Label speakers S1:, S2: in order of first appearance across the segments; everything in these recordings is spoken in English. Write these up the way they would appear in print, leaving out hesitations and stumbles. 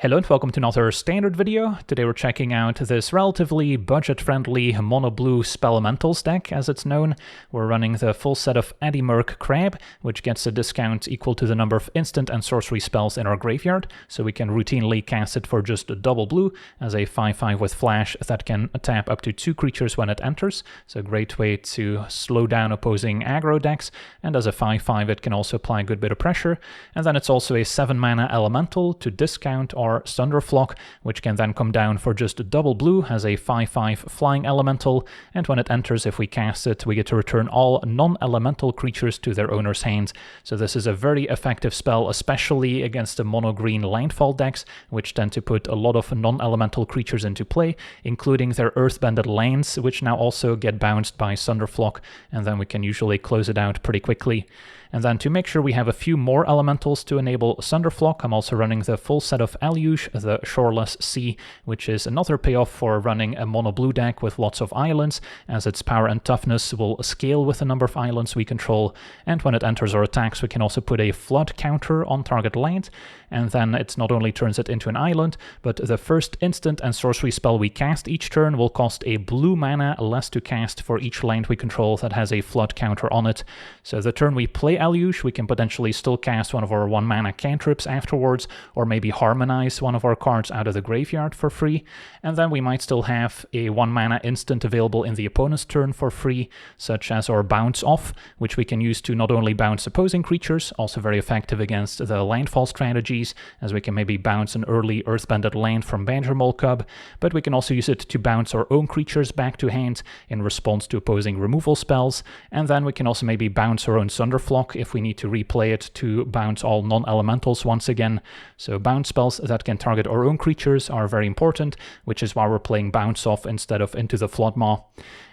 S1: Hello and welcome to another standard video. Today we're checking out this relatively budget-friendly monoblue Spellementals deck, as it's known. We're running the full set of Merc Crab, which gets a discount equal to the number of instant and sorcery spells in our graveyard, so we can routinely cast it for just a double blue as a 5/5 with flash that can tap up to 2 creatures when it enters. So a great way to slow down opposing aggro decks, and as a 5/5 it can also apply a good bit of pressure. And then it's also a 7 mana elemental to discount our Thunderflock, which can then come down for just a double blue as a 5/5 flying elemental, and when it enters, if we cast it, we get to return all non-elemental creatures to their owner's hands. So this is a very effective spell, especially against the mono-green landfall decks, which tend to put a lot of non-elemental creatures into play, including their earthbended lands, which now also get bounced by Thunderflock, and then we can usually close it out pretty quickly. And then to make sure we have a few more elementals to enable Thunderflock, I'm also running the full set of Aluge, the Shoreless Sea, which is another payoff for running a mono blue deck with lots of islands, as its power and toughness will scale with the number of islands we control. And when it enters or attacks, we can also put a flood counter on target land, and then it not only turns it into an island, but the first instant and sorcery spell we cast each turn will cost a blue mana less to cast for each land we control that has a flood counter on it. So the turn we play Aluge, we can potentially still cast one of our 1 mana cantrips afterwards, or maybe harmonize one of our cards out of the graveyard for free, and then we might still have a 1 mana instant available in the opponent's turn for free, such as our Bounce Off, which we can use to not only bounce opposing creatures, also very effective against the landfall strategies, as we can maybe bounce an early earthbended land from Banjo Cub, but we can also use it to bounce our own creatures back to hand in response to opposing removal spells, and then we can also maybe bounce our own Thunderflock if we need to replay it to bounce all non-elementals once again. So bounce spells that can target our own creatures are very important, which is why we're playing Bounce Off instead of Into the Floodmaw.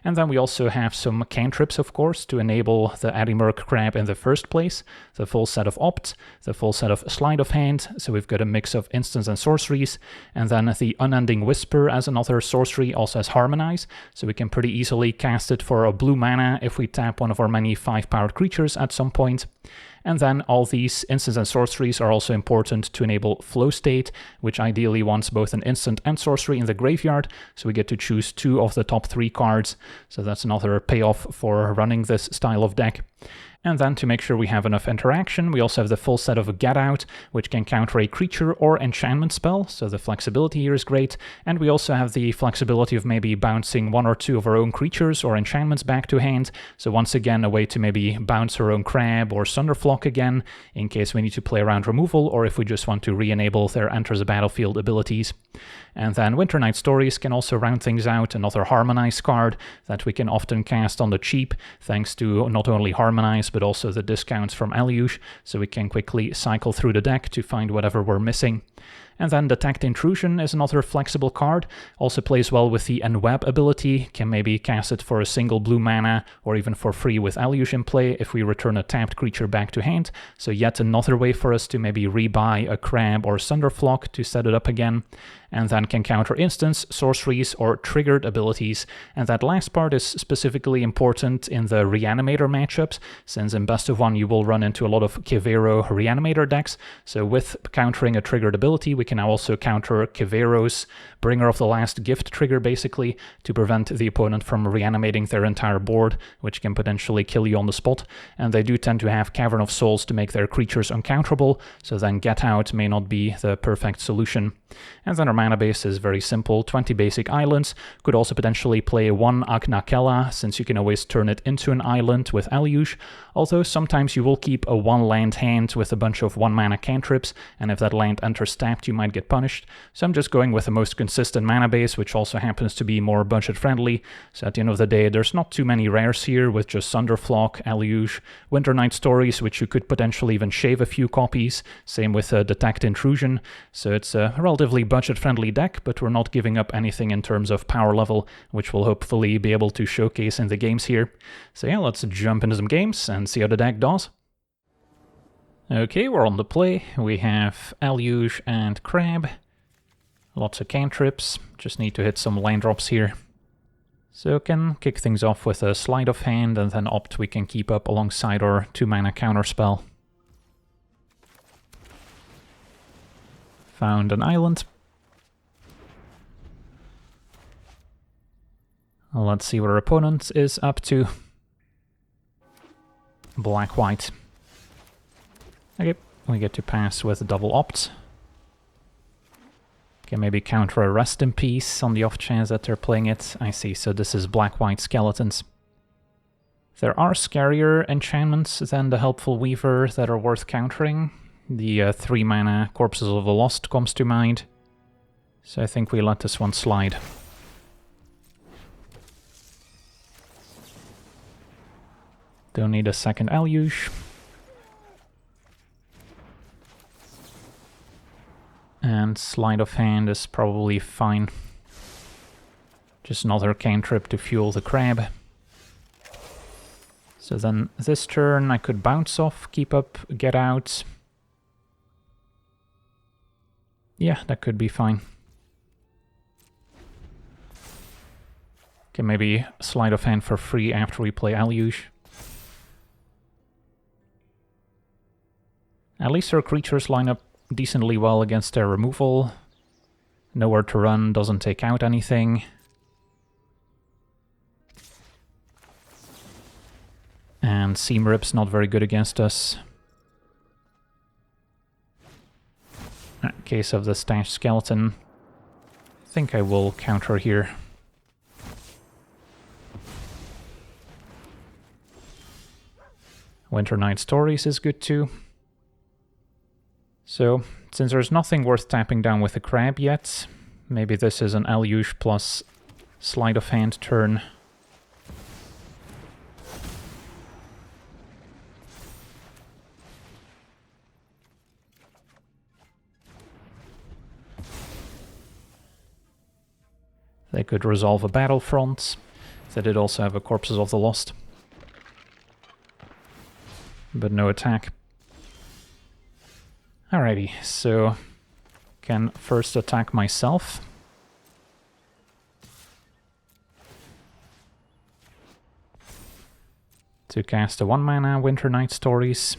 S1: And then we also have some cantrips, of course, to enable the Merc Crab in the first place. The full set of Opt, the full set of Sleight of Hand, so we've got a mix of instants and sorceries, and then the Unending Whisper as another sorcery, also has Harmonize, so we can pretty easily cast it for a blue mana if we tap one of our many 5-powered creatures at some point. And then all these instants and sorceries are also important to enable Flow State, which ideally wants both an instant and sorcery in the graveyard, so we get to choose 2 of the top 3 cards. So that's another payoff for running this style of deck. And then to make sure we have enough interaction, we also have the full set of Get Out, which can counter a creature or enchantment spell, so the flexibility here is great. And we also have the flexibility of maybe bouncing 1 or 2 of our own creatures or enchantments back to hand, so once again a way to maybe bounce our own Crab or Thunderflock again, in case we need to play around removal, or if we just want to re-enable their Enter the Battlefield abilities. And then Winter Night Stories can also round things out, another Harmonize card that we can often cast on the cheap, thanks to not only Harmonize, but also the discounts from Aluge, so we can quickly cycle through the deck to find whatever we're missing. And then Detect Intrusion is another flexible card, also plays well with the Enweb ability, can maybe cast it for a single blue mana, or even for free with Aluge in play if we return a tapped creature back to hand, so yet another way for us to maybe rebuy a Crab or Thunderflock to set it up again. And then can counter instants, sorceries, or triggered abilities. And that last part is specifically important in the Reanimator matchups, since in Best of 1 you will run into a lot of Kivero Reanimator decks, so with countering a triggered ability, we can now also counter Kivero's Bringer of the Last Gift trigger, basically, to prevent the opponent from reanimating their entire board, which can potentially kill you on the spot. And they do tend to have Cavern of Souls to make their creatures uncounterable, so then Get Out may not be the perfect solution. And then our mana base is very simple, 20 basic islands. Could also potentially play 1 Aknakella, since you can always turn it into an island with Aluge, although sometimes you will keep a 1 land hand with a bunch of 1 mana cantrips, and if that land enters tapped you might get punished. So I'm just going with the most consistent mana base, which also happens to be more budget friendly. So at the end of the day, there's not too many rares here, with just Thunderflock, Aluge, Winter Night Stories, which you could potentially even shave a few copies, same with Detect Intrusion. So it's a relatively budget-friendly deck, but we're not giving up anything in terms of power level, which we'll hopefully be able to showcase in the games here. So yeah, let's jump into some games and see how the deck does. Okay, we're on the play. We have Aluge and Crab. Lots of cantrips. Just need to hit some land drops here. So can kick things off with a Sleight of Hand, and then Opt we can keep up alongside our 2 mana counterspell. Found an island. Let's see what our opponent is up to. Black-white. Okay, we get to pass with a double opt. Can maybe counter a rest in peace on the off chance that they're playing it. I see, so this is black-white skeletons. There are scarier enchantments than the Helpful Weaver that are worth countering. The 3 mana Corpses of the Lost comes to mind. So I think we let this one slide. Don't need a second Eluge. And Sleight of Hand is probably fine. Just another cantrip to fuel the crab. So then this turn I could bounce off, keep up, get out. Yeah, that could be fine. Okay, maybe Sleight of Hand for free after we play Eluge. At least our creatures line up decently well against their removal. Nowhere to run, doesn't take out anything. And Seam Rip's not very good against us. In case of the Stashed Skeleton, I think I will counter here. Winter Night Stories is good too. So, since there's nothing worth tapping down with the crab yet, maybe this is an Eluge plus Sleight of Hand turn. They could resolve a Battlefront. They did also have a Corpses of the Lost. But no attack. Alrighty, so can first attack myself. To cast a 1 mana Winter Night Stories.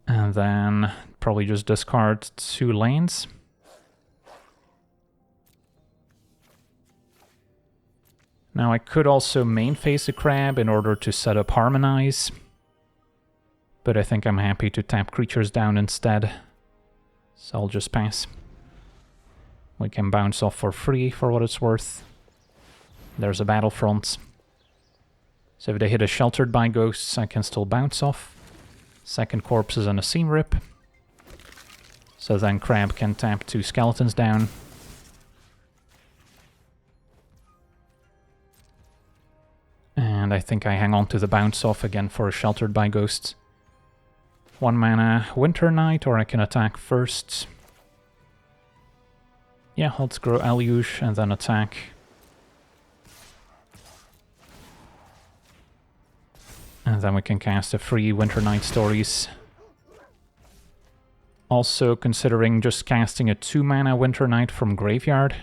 S1: And then probably just discard 2 lanes. Now I could also main phase the crab in order to set up Harmonize. But I think I'm happy to tap creatures down instead. So I'll just pass. We can bounce off for free for what it's worth. There's a Battlefront. So if they hit a Sheltered by Ghosts, I can still bounce off. Second Corpses and a Seam Rip. So then Crab can tap 2 Skeletons down. And I think I hang on to the bounce off again for a Sheltered by Ghosts. 1 mana Winter Night, or I can attack first. Yeah, let's grow Eluge and then attack. And then we can cast a free Winter Night Stories. Also considering just casting a 2 mana Winter Night from Graveyard.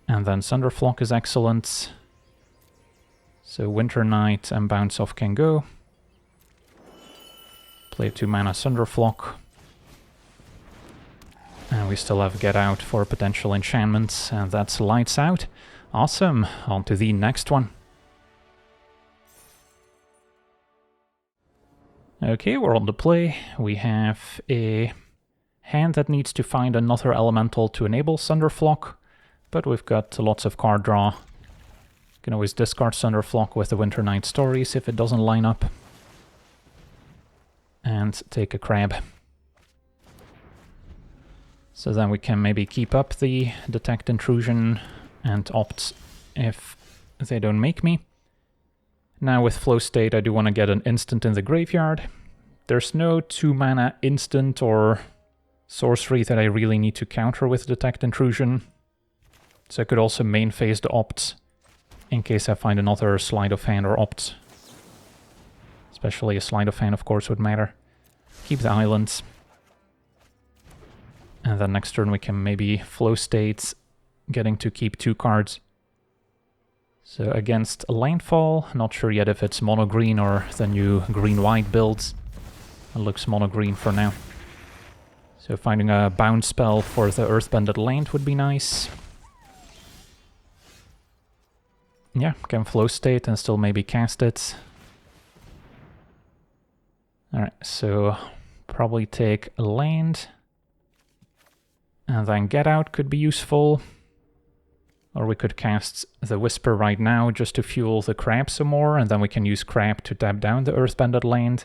S1: And then Sunderflock is excellent. So Winter Night and Bounce Off can go. Play a 2 mana Sunderflock. And we still have Get Out for potential enchantments, and that's Lights Out. Awesome, on to the next one. Okay, we're on the play. We have a hand that needs to find another elemental to enable Sunderflock. But we've got lots of card draw. Can always discard Sunderflock with the Winter Night Stories if it doesn't line up. And take a crab. So then we can maybe keep up the Detect Intrusion and opt if they don't make me. Now with Flow State I do want to get an instant in the graveyard. There's no 2 mana instant or sorcery that I really need to counter with Detect Intrusion. So I could also main phase the opt in case I find another Sleight of Hand or opt. Especially a Sleight of Hand, of course, would matter. Keep the islands. And then next turn we can maybe Flow States, getting to keep 2 cards. So against landfall, not sure yet if it's mono green or the new green-white builds. It looks mono green for now. So finding a bounce spell for the earthbended land would be nice. Yeah, can flow state and still maybe cast it. Alright, so probably take a land. And then get out could be useful. Or we could cast the Whisper right now just to fuel the crab some more, and then we can use crab to tap down the earthbended land.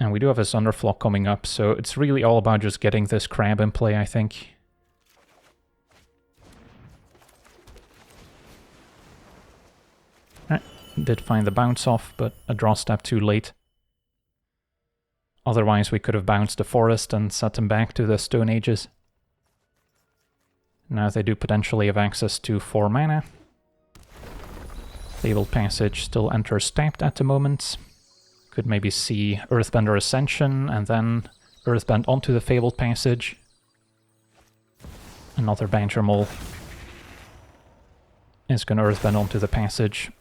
S1: And we do have a Thunderflock coming up, so it's really all about just getting this crab in play, I think. Alright, did find the bounce off, but a draw step too late. Otherwise we could have bounced the forest and set them back to the Stone Ages. Now they do potentially have access to 4 mana. Fabled Passage still enters tapped at the moment. Could maybe see Earthbender Ascension and then Earthbend onto the Fabled Passage. Another Badger Mole is going to Earthbend onto the passage.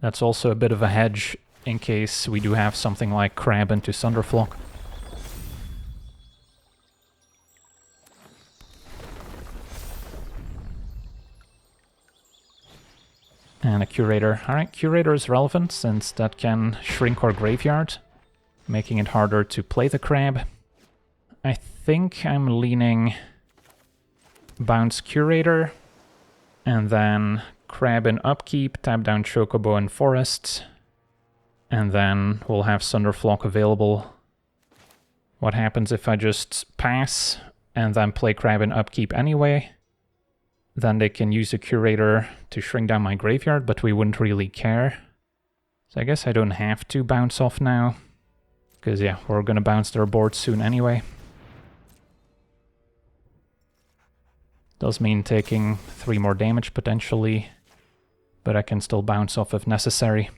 S1: That's also a bit of a hedge in case we do have something like Crab into Thunderflock. And a Curator. Alright, Curator is relevant since that can shrink our graveyard, making it harder to play the crab. I think I'm leaning bounce Curator, and then crab in upkeep, tap down Chocobo and Forest, and then we'll have Thunderflock available. What happens if I just pass and then play crab in upkeep anyway? Then they can use a Curator to shrink down my graveyard, but we wouldn't really care. So I guess I don't have to bounce off now, because yeah, we're gonna bounce their board soon anyway. Does mean taking 3 more damage potentially, but I can still bounce off if necessary.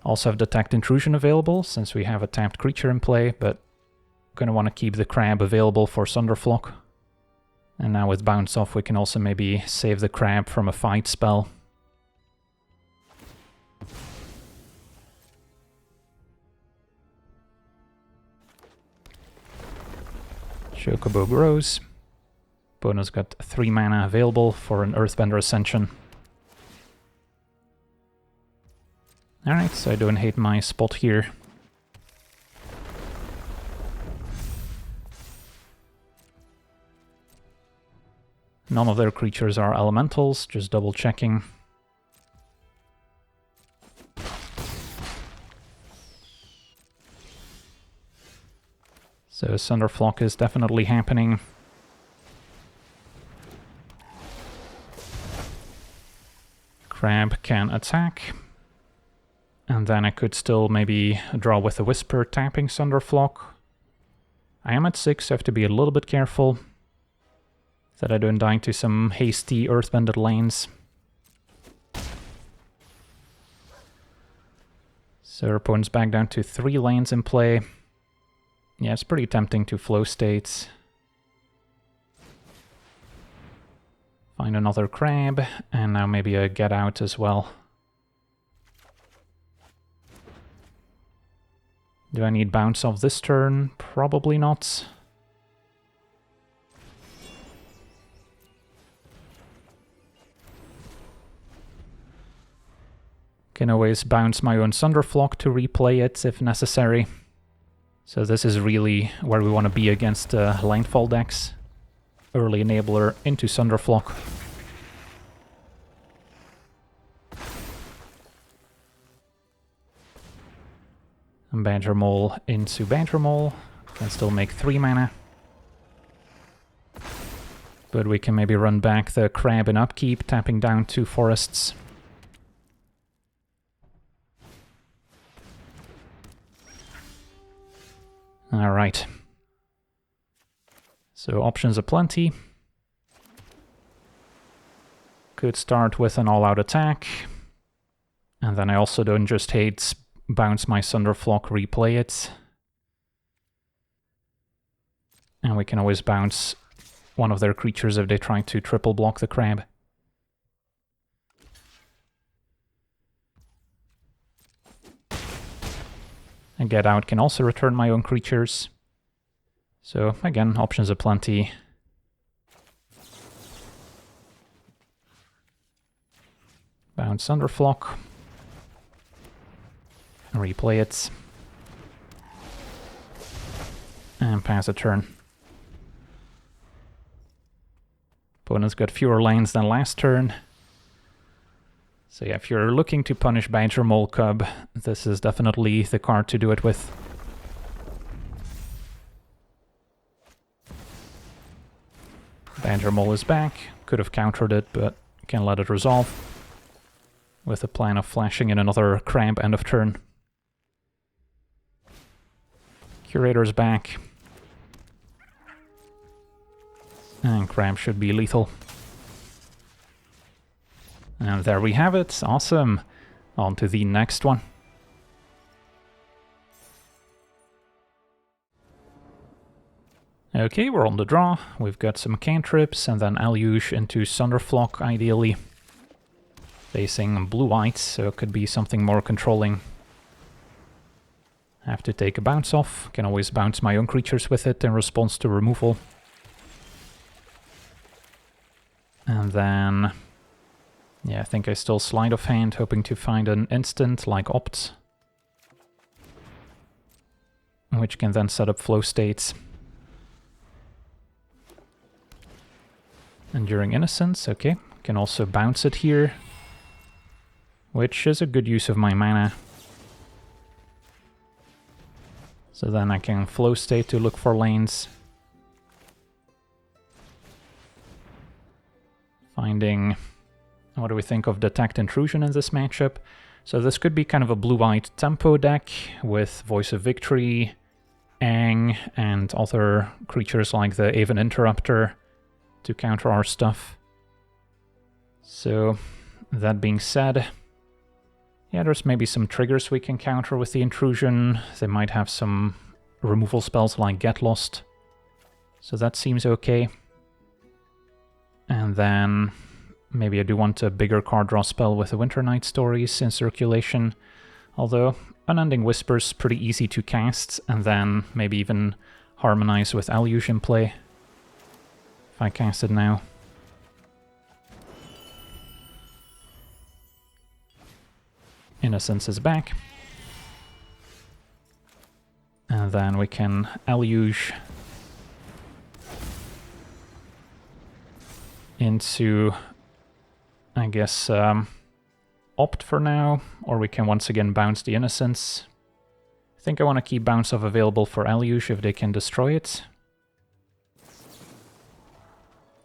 S1: Also have Detect Intrusion available, since we have a tapped creature in play, but gonna want to keep the crab available for Thunderflock. And now with bounce off we can also maybe save the crab from a fight spell. Chocobo grows. Opponent's got 3 mana available for an Earthbender Ascension. Alright, so I don't hate my spot here. None of their creatures are elementals, just double checking. So Thunderflock is definitely happening. Crab can attack. And then I could still maybe draw with a Whisper, tapping Thunderflock. I am at 6, so I have to be a little bit careful that I don't die to some hasty earthbended lanes. So our opponent's back down to 3 lanes in play. Yeah, it's pretty tempting to flow states. Find another crab, and now maybe a get out as well. Do I need bounce off this turn? Probably not. Can always bounce my own Thunderflock to replay it if necessary. So this is really where we want to be against landfall decks. Early enabler into Thunderflock. And Badger Mole into Badger Mole. Can still make 3 mana. But we can maybe run back the crab in upkeep, tapping down 2 forests. Alright. So options are plenty. Could start with an all-out attack. And then I also don't just hate bounce my Thunderflock, replay it. And we can always bounce one of their creatures if they try to triple block the crab. Get Out can also return my own creatures. So again, options aplenty. Bounce Underflock. Replay it. And pass a turn. Opponent's got fewer lanes than last turn. So yeah, if you're looking to punish Badger Mole Cub, this is definitely the card to do it with. Badger Mole is back. Could have countered it, but can let it resolve. With a plan of flashing in another Crab end of turn. Curator's back. And Crab should be lethal. And there we have it. Awesome. On to the next one. Okay, we're on the draw. We've got some cantrips and then Aluge into Sunderflock, ideally. Facing blue-white, so it could be something more controlling. Have to take a bounce off. Can always bounce my own creatures with it in response to removal. And then... yeah, I think I still Sleight of Hand, hoping to find an instant like Opt. Which can then set up flow states. Enduring Innocence, okay. Can also bounce it here. Which is a good use of my mana. So then I can flow state to look for lanes. Finding... what do we think of Detect Intrusion in this matchup? So this could be kind of a blue-white tempo deck with Voice of Victory, Aang, and other creatures like the Aven Interrupter to counter our stuff. So, that being said, yeah, there's maybe some triggers we can counter with the Intrusion. They might have some removal spells like Get Lost. So that seems okay. And then... maybe I do want a bigger card draw spell with the Winter Night Stories in circulation. Although, Unending Whisper's pretty easy to cast, and then maybe even harmonize with Aluge in play. If I cast it now. Innocence is back. And then we can Aluge into... I guess Opt for now, or we can once again bounce the Innocence. I think I want to keep Bounce Off available for Aluge if they can destroy it.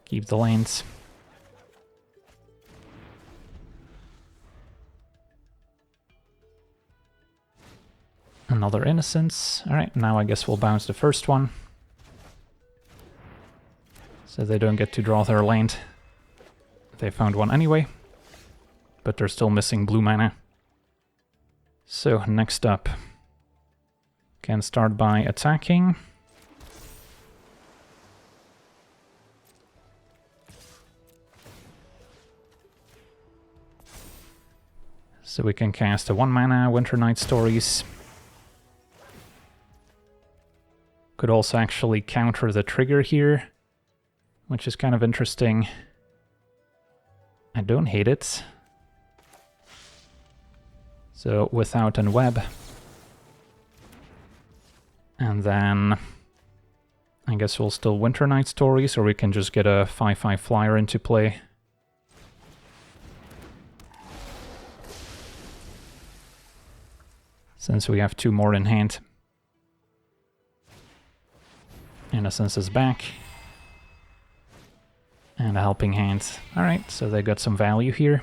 S1: Keep the lanes. Another Innocence. Alright, now I guess we'll bounce the first one. So they don't get to draw their land. They found one anyway, but they're still missing blue mana. So, next up. Can start by attacking. So we can cast a 1 mana Winter Night Stories. Could also actually counter the trigger here, which is kind of interesting. I don't hate it. So, Without and Web. And then... I guess we'll still Winter Night Stories, or we can just get a 5/5 flyer into play. Since we have 2 more in hand. Innocence is back. And a Helping Hand. Alright, so they got some value here.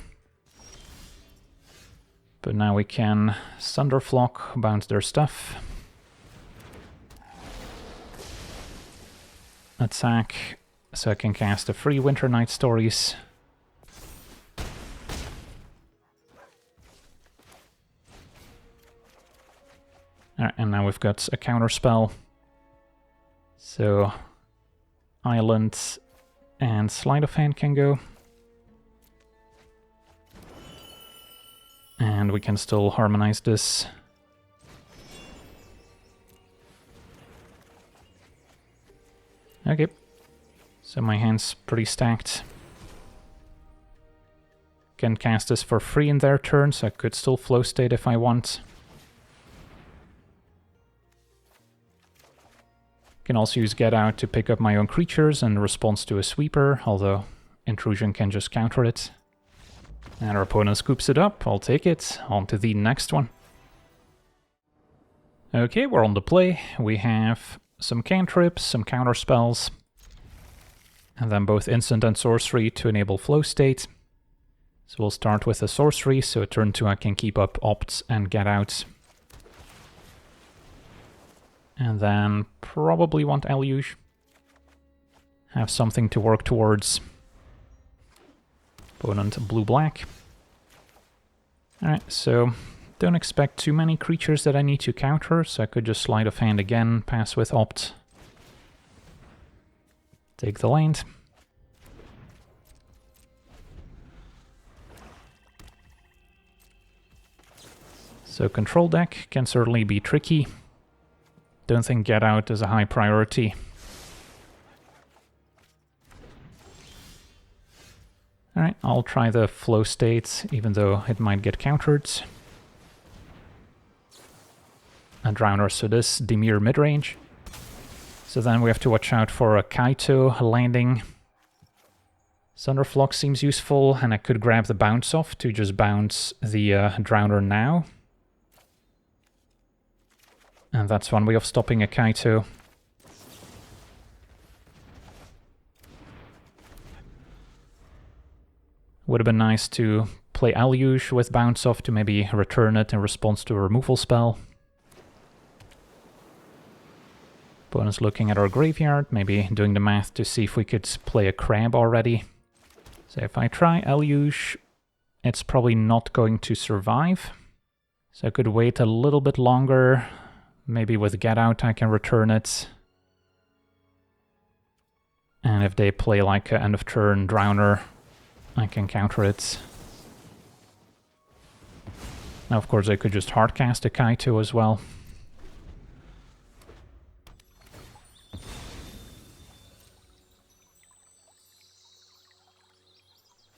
S1: But now we can Sunderflock, bounce their stuff. Attack, so I can cast a free Winter Night Stories. Alright, and now we've got a counter spell. So, Island and Sleight of Hand can go. And we can still harmonize this. Okay, so my hand's pretty stacked. Can cast this for free in their turn, so I could still flow state if I want. Can also use Get Out to pick up my own creatures in response to a sweeper, although Intrusion can just counter it. And our opponent scoops it up, I'll take it. On to the next one. Okay, we're on the play. We have some cantrips, some counter spells, and then both instant and sorcery to enable flow state. So we'll start with a sorcery, so turn 2 I can keep up Opt and Get Out. And then probably want Eluge. Have something to work towards. Opponent blue-black. Alright, so don't expect too many creatures that I need to counter, so I could just sleight of hand again, pass with Opt. Take the land. So control deck can certainly be tricky. Don't think Get Out is a high priority. Alright, I'll try the flow state, even though it might get countered. A Drowner, so this Dimir midrange. So then we have to watch out for a Kaito landing. Thunderflock seems useful, and I could grab the bounce off to just bounce the Drowner now. And that's one way of stopping a Kaito. Would have been nice to play Eluge with bounce off to maybe return it in response to a removal spell. Opponent's looking at our graveyard, maybe doing the math to see if we could play a crab already. So if I try Eluge, it's probably not going to survive. So I could wait a little bit longer. Maybe with Get Out I can return it. And if they play like an end of turn Drowner, I can counter it. Now of course I could just hardcast a Kaito as well.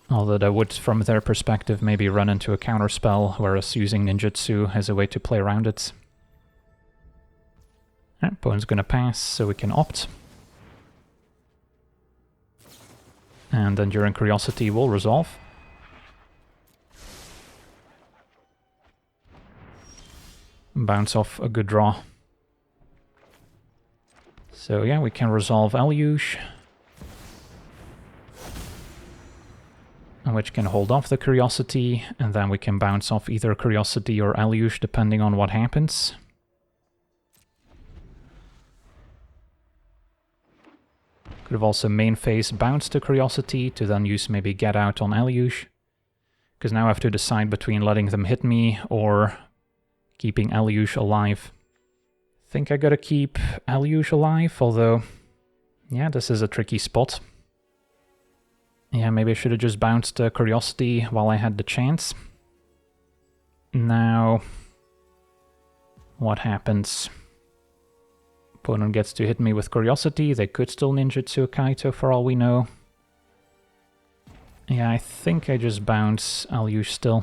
S1: Although that would, from their perspective, maybe run into a counter spell, whereas using ninjutsu as a way to play around it. Opponent's gonna pass, so we can Opt. And Enduring Curiosity will resolve. Bounce off a good draw. So yeah, we can resolve Eluge. Which can hold off the Curiosity, and then we can bounce off either Curiosity or Eluge depending on what happens. Could have also main phase bounced the Curiosity to then use maybe Get Out on Eluge. Because now I have to decide between letting them hit me or keeping Eluge alive. I think I gotta keep Eluge alive, although, yeah, this is a tricky spot. Yeah, maybe I should have just bounced the Curiosity while I had the chance. Now, what happens? Opponent gets to hit me with Curiosity. They could still ninjutsu Kaito for all we know. Yeah, I think I just bounce Eluge still.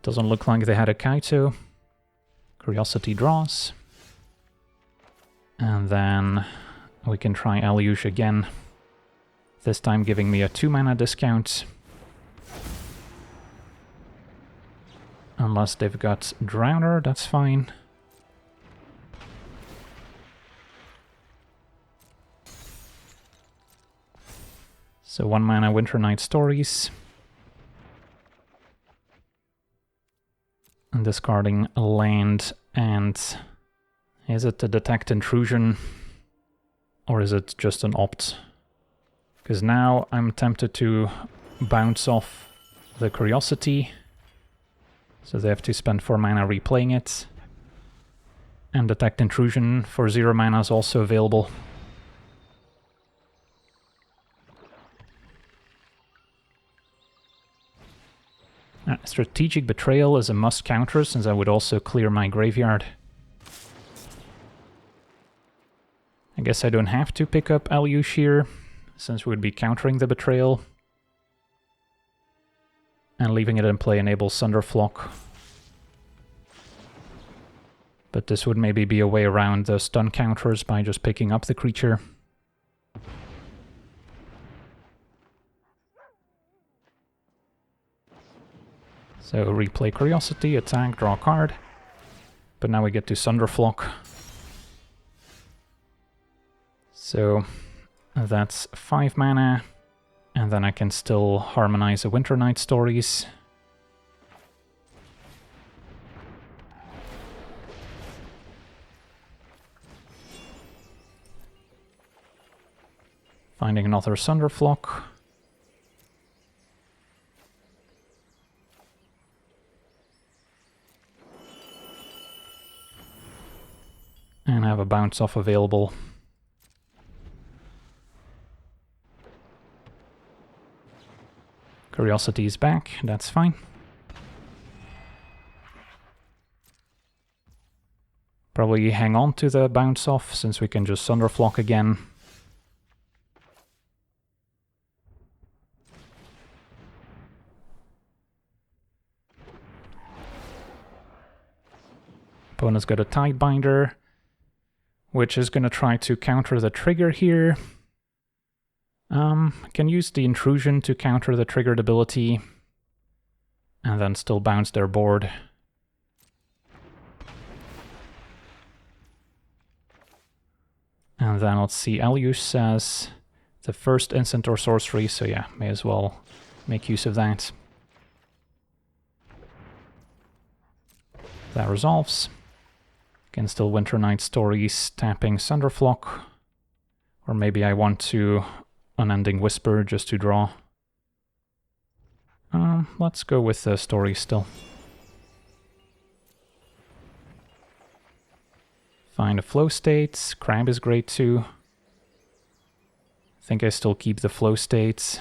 S1: Doesn't look like they had a Kaito. Curiosity draws. And then we can try Eluge again. This time giving me a 2-mana discount. Unless they've got Drowner, that's fine. So 1-mana Winter Night Stories. And discarding a land, and is it to detect intrusion? Or is it just an Opt? Because now I'm tempted to bounce off the Curiosity. So they have to spend 4 mana replaying it. And Detect Intrusion for 0 mana is also available. Strategic Betrayal is a must counter, since I would also clear my graveyard. I guess I don't have to pick up Alyush here, since we would be countering the Betrayal. And leaving it in play enables Thunderflock. But this would maybe be a way around the stun counters by just picking up the creature. So replay Curiosity, attack, draw a card. But now we get to Thunderflock. So that's 5 mana. And then I can still harmonize the Winter Night Stories. Finding another Thunderflock. And I have a bounce off available. Curiosity is back, that's fine. Probably hang on to the bounce off, since we can just Thunderflock again. Opponent's got a Tidebinder, which is going to try to counter the trigger here. Can use the Intrusion to counter the triggered ability, and then still bounce their board. And then let's see, Alyush says the first instant or sorcery, so yeah, may as well make use of that. That resolves. Can still Winter Night Stories, tapping Thunderflock. Or maybe I want to Unending Whisper just to draw. Let's go with the story still. Find a flow states. Crab is great too. I think I still keep the flow states.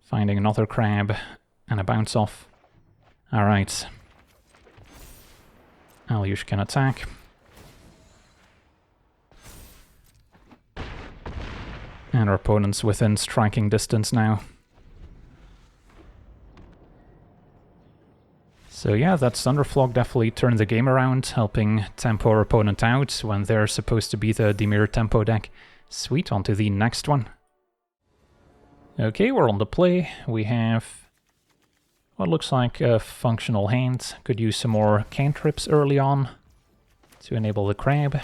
S1: Finding another crab and a bounce off. Alright. Alyush can attack. And our opponent's within striking distance now. So yeah, that Thunderflock definitely turned the game around, helping tempo our opponent out when they're supposed to be the Dimir tempo deck. Sweet, on to the next one. Okay, we're on the play. We have what looks like a functional hand. Could use some more cantrips early on to enable the crab.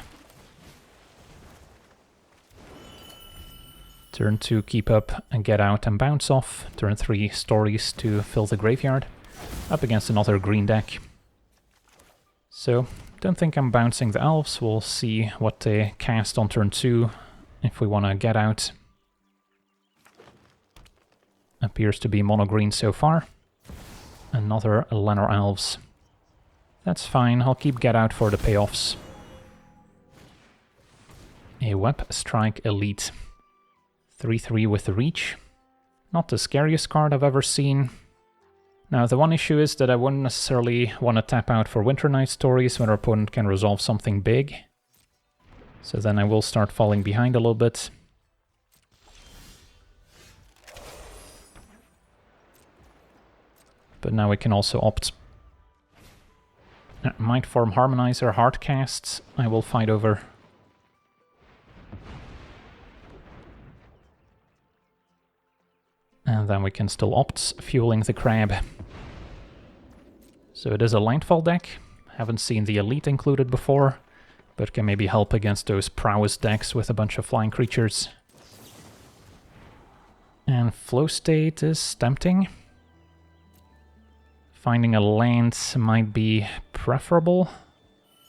S1: Turn 2, keep up and get out and bounce off. Turn 3, stories to fill the graveyard. Up against another green deck. So, don't think I'm bouncing the elves. We'll see what they cast on turn 2 if we want to get out. Appears to be mono green so far. Another Llanowar elves. That's fine, I'll keep get out for the payoffs. A Web Strike Elite. 3/3 with the reach. Not the scariest card I've ever seen. Now the one issue is that I wouldn't necessarily want to tap out for Winter Night Stories when our opponent can resolve something big. So then I will start falling behind a little bit. But now we can also opt. Might Form Harmonizer hard casts I will fight over. And then we can still opt, fueling the crab. So it is a Landfall deck. Haven't seen the Elite included before, but can maybe help against those prowess decks with a bunch of flying creatures. And Flow State is tempting. Finding a land might be preferable.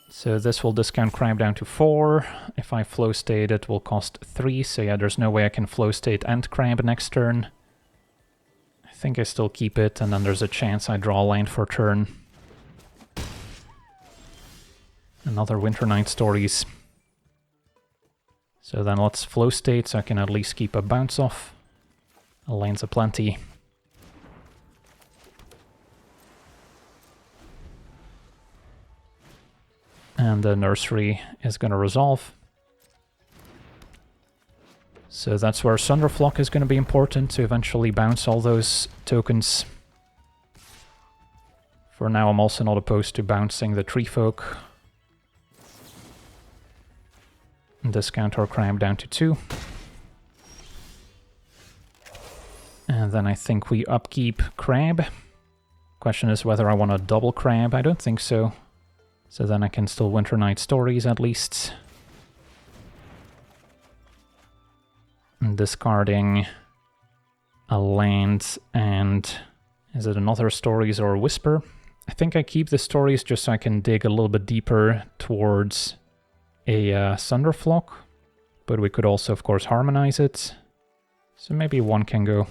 S1: So this will discount crab down to 4. If I Flow State it will cost 3, so yeah, there's no way I can Flow State and crab next turn. I think I still keep it, and then there's a chance I draw a land for turn. Another Winter Night Stories. So then let's flow state so I can at least keep a bounce off. Lanes aplenty. And the nursery is going to resolve. So that's where Sunderflock is going to be important to eventually bounce all those tokens. For now, I'm also not opposed to bouncing the Tree Folk. Discount our crab down to 2. And then I think we upkeep crab. Question is whether I want a double crab. I don't think so. So then I can still Winter Night Stories at least. And discarding a land and... is it another Stories or a Whisper? I think I keep the Stories just so I can dig a little bit deeper towards a Sunderflock. But we could also, of course, harmonize it. So maybe one can go.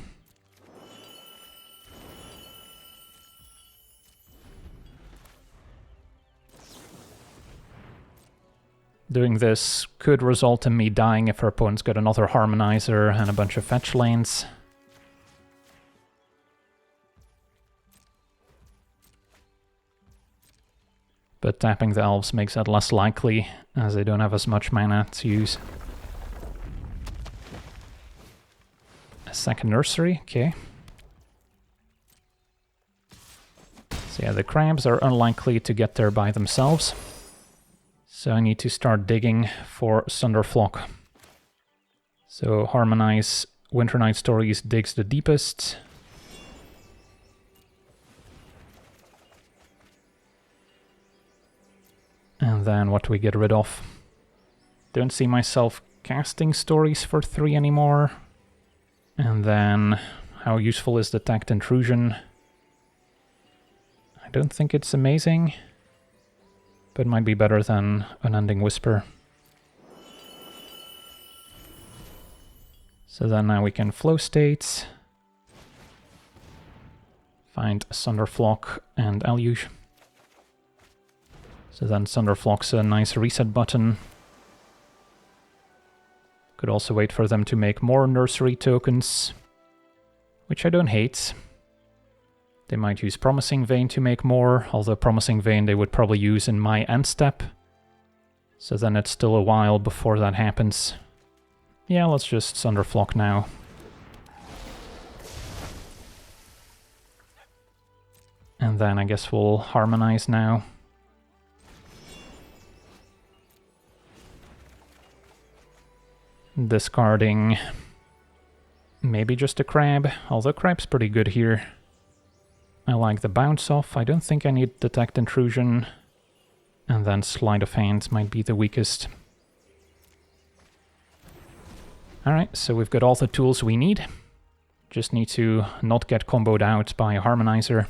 S1: Doing this could result in me dying if her opponent's got another Harmonizer and a bunch of fetch lanes. But tapping the elves makes that less likely, as they don't have as much mana to use. A second nursery, okay. So yeah, the crabs are unlikely to get there by themselves. So I need to start digging for Sunderflock. So harmonize Winter Night Stories digs the deepest. And then what do we get rid of? Don't see myself casting Stories for 3 anymore. And then how useful is Detect Intrusion? I don't think it's amazing. But might be better than Unending Whisper. So then now we can flow state. Find Sunderflock and Eluge. So then Sunderflock's a nice reset button. Could also wait for them to make more nursery tokens, which I don't hate. They might use Promising Vein to make more, although Promising Vein they would probably use in my end step. So then it's still a while before that happens. Yeah, let's just Sunderflock now. And then I guess we'll harmonize now. Discarding maybe just a crab, although crab's pretty good here. I like the bounce off. I don't think I need Detect Intrusion. And then Sleight of Hand might be the weakest. Alright, so we've got all the tools we need. Just need to not get comboed out by a Harmonizer.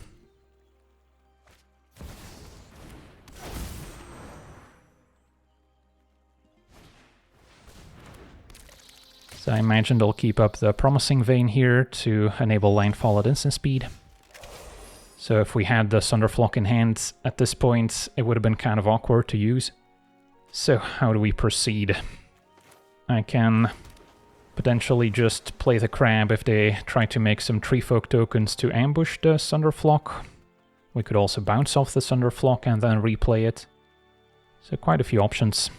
S1: So I imagine they'll keep up the Promising Vein here to enable landfall at instant speed. So if we had the Sunderflock in hand at this point, it would have been kind of awkward to use. So how do we proceed? I can potentially just play the crab if they try to make some Tree Folk tokens to ambush the Sunderflock. We could also bounce off the Sunderflock and then replay it. So quite a few options.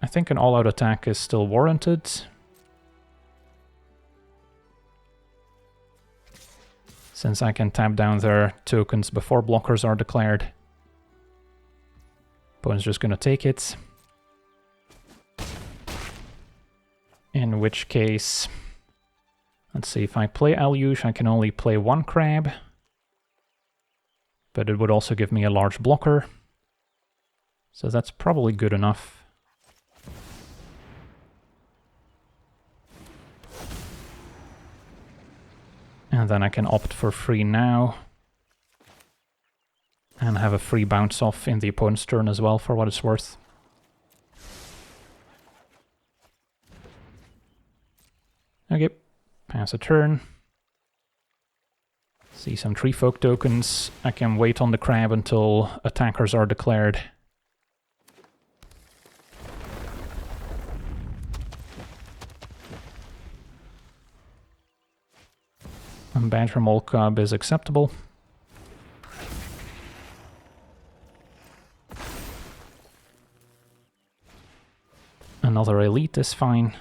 S1: I think an all-out attack is still warranted. Since I can tap down their tokens before blockers are declared. Opponent's just gonna take it. In which case, let's see, if I play Eluge, I can only play one crab. But it would also give me a large blocker. So that's probably good enough. And then I can opt for free now. And have a free bounce off in the opponent's turn as well, for what it's worth. Okay, pass a turn. See some Tree Folk tokens. I can wait on the crab until attackers are declared. And Badger Mole Cub is acceptable. Another elite is fine.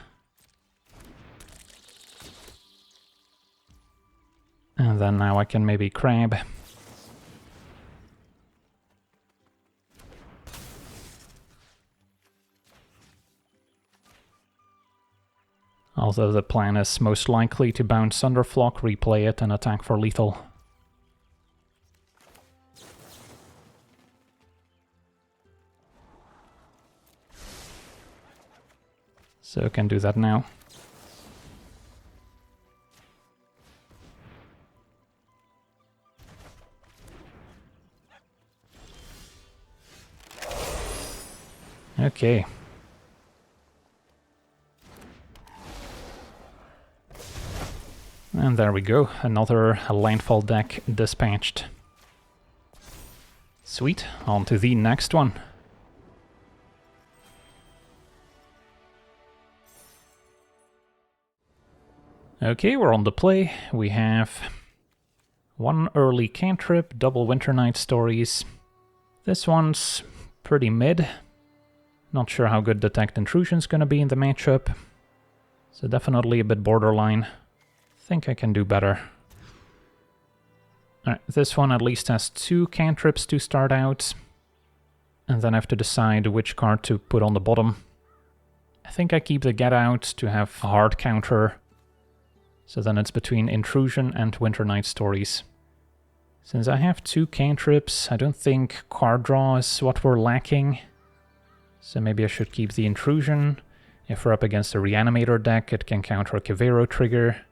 S1: And then now I can maybe crab. Although the plan is most likely to bounce Thunderflock, replay it, and attack for lethal. So can do that now. Okay. And there we go, another landfall deck dispatched. Sweet, on to the next one. Okay, we're on the play. We have one early cantrip, double Winter Night Stories. This one's pretty mid. Not sure how good Detect Intrusion's gonna be in the matchup. So definitely a bit borderline. Think I can do better. Alright, this one at least has 2 cantrips to start out. And then I have to decide which card to put on the bottom. I think I keep the Get Out to have a hard counter. So then it's between Intrusion and Winter Night Stories. Since I have 2 cantrips, I don't think card draw is what we're lacking. So maybe I should keep the Intrusion. If we're up against a Reanimator deck, it can counter a Kavero trigger.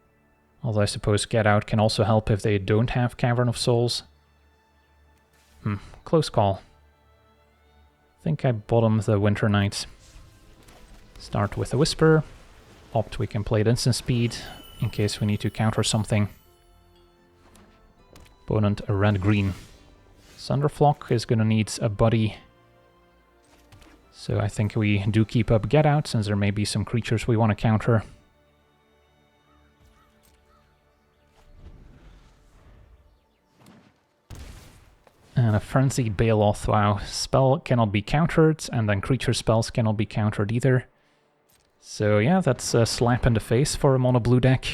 S1: Although I suppose Get Out can also help if they don't have Cavern of Souls. Close call. I think I bottom the Winter Night. Start with a Whisper. Opt we can play at instant speed, in case we need to counter something. Opponent a red-green. Thunderflock is gonna need a buddy. So I think we do keep up Get Out, since there may be some creatures we want to counter. And a Frenzied Baloth, wow. Spell cannot be countered, and then creature spells cannot be countered either. So yeah, that's a slap in the face for a mono-blue deck.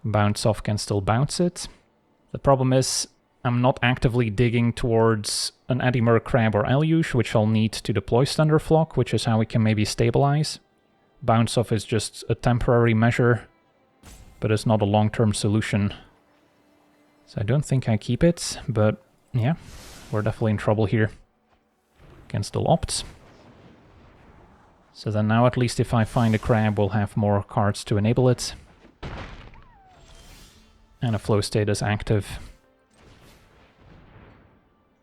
S1: Bounce off can still bounce it. The problem is, I'm not actively digging towards an Adimur, Crab, or Eluge, which I'll need to deploy Thunderflock, which is how we can maybe stabilize. Bounce off is just a temporary measure, but it's not a long-term solution. So I don't think I keep it, but yeah, we're definitely in trouble here. Can still opt. So then now at least if I find a crab, we'll have more cards to enable it. And a flow state is active.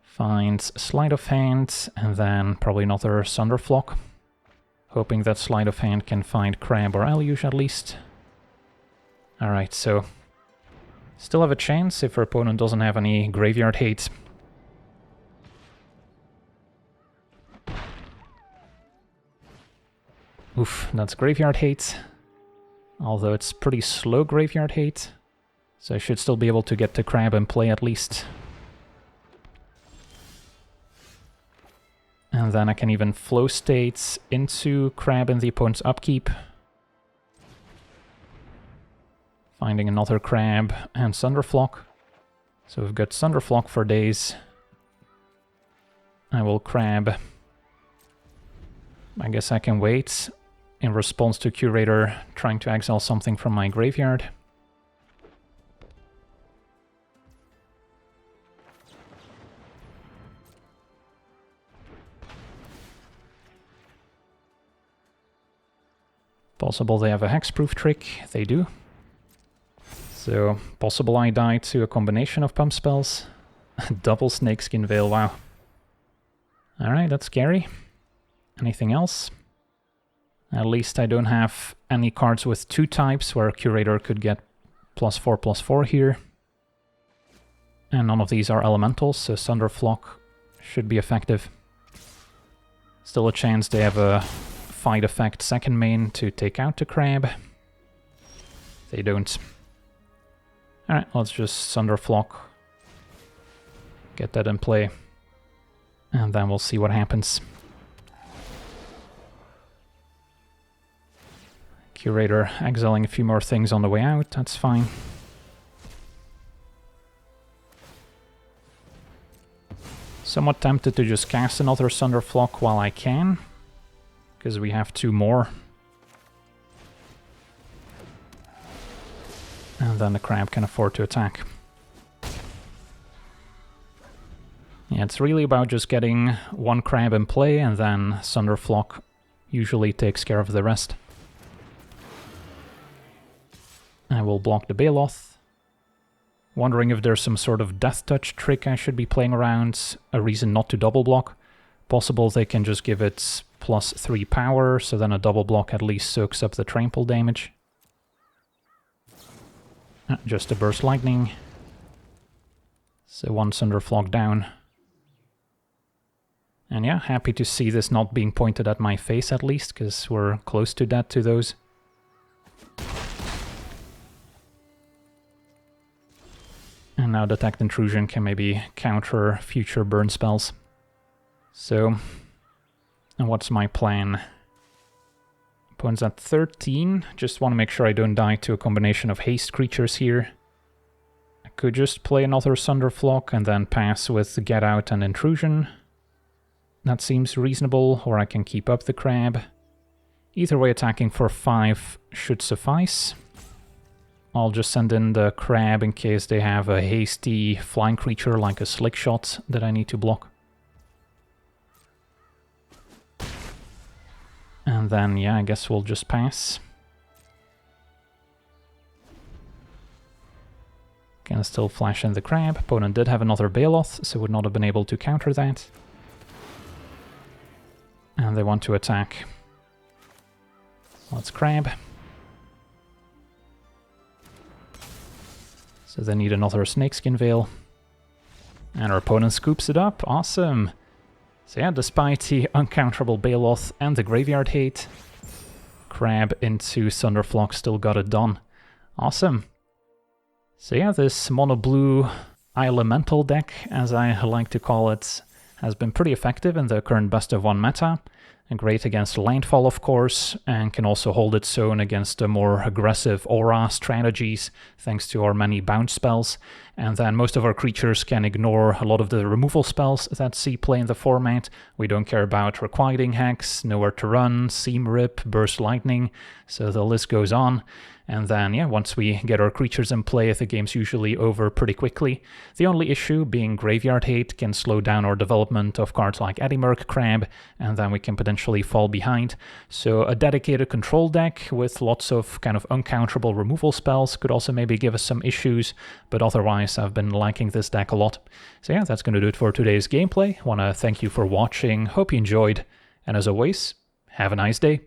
S1: Finds Sleight of Hand, and then probably another Thunderflock. Hoping that Sleight of Hand can find Crab or Eluge at least. Alright, so still have a chance if our opponent doesn't have any graveyard hate. Oof, that's graveyard hate. Although it's pretty slow graveyard hate. So I should still be able to get to Crab and play at least. And then I can even flow states into Crab in the opponent's upkeep. Finding another Crab and Thunderflock. So we've got Thunderflock for days. I will Crab. I guess I can wait in response to Curator trying to exile something from my graveyard. Possible they have a hexproof trick. They do. So, possible I die to a combination of pump spells. Double Snakeskin Veil, wow. Alright, that's scary. Anything else? At least I don't have any cards with 2 types where Curator could get +4/+4 here. And none of these are elementals, so Thunderflock should be effective. Still a chance they have a fight effect second main to take out the crab. They don't. Alright, let's just Sunderflock. Get that in play. And then we'll see what happens. Curator exiling a few more things on the way out, that's fine. Somewhat tempted to just cast another Sunderflock while I can, because we have 2 more. And then the crab can afford to attack. Yeah, it's really about just getting 1 crab in play, and then Sunderflock usually takes care of the rest. I will block the Baloth. Wondering if there's some sort of death touch trick I should be playing around, a reason not to double block. Possible they can just give it +3 power, so then a double block at least soaks up the trample damage. Just a burst lightning. So 1 Sunderflock down. And yeah, happy to see this not being pointed at my face at least, because we're close to that to those. And now Detect Intrusion can maybe counter future burn spells. So, and what's my plan? Opponent's at 13. Just want to make sure I don't die to a combination of haste creatures here. I could just play another Sunderflock and then pass with Get Out and Intrusion. That seems reasonable, or I can keep up the crab. Either way, attacking for 5 should suffice. I'll just send in the crab in case they have a hasty flying creature like a Slick Shot that I need to block. And then, yeah, I guess we'll just pass. Can still flash in the crab. Opponent did have another Baloth, so would not have been able to counter that. And they want to attack. Let's crab. So they need another Snakeskin Veil. And our opponent scoops it up. Awesome. So yeah, despite the uncounterable Baloth and the Graveyard Hate, crab into Sunderflock still got it done. Awesome. So yeah, this mono-blue elemental deck, as I like to call it, has been pretty effective in the current best of 1 meta. And great against landfall, of course, and can also hold its own against the more aggressive aura strategies, thanks to our many bounce spells. And then most of our creatures can ignore a lot of the removal spells that see play in the format. We don't care about Requiting Hex, Nowhere to Run, Seam Rip, Burst Lightning, so the list goes on. And then, yeah, once we get our creatures in play, the game's usually over pretty quickly. The only issue being Graveyard Hate can slow down our development of cards like Eddymerc Crab, and then we can potentially fall behind. So a dedicated control deck with lots of kind of uncounterable removal spells could also maybe give us some issues, but otherwise I've been liking this deck a lot. So yeah, that's going to do it for today's gameplay. Want to thank you for watching, hope you enjoyed, and as always, have a nice day.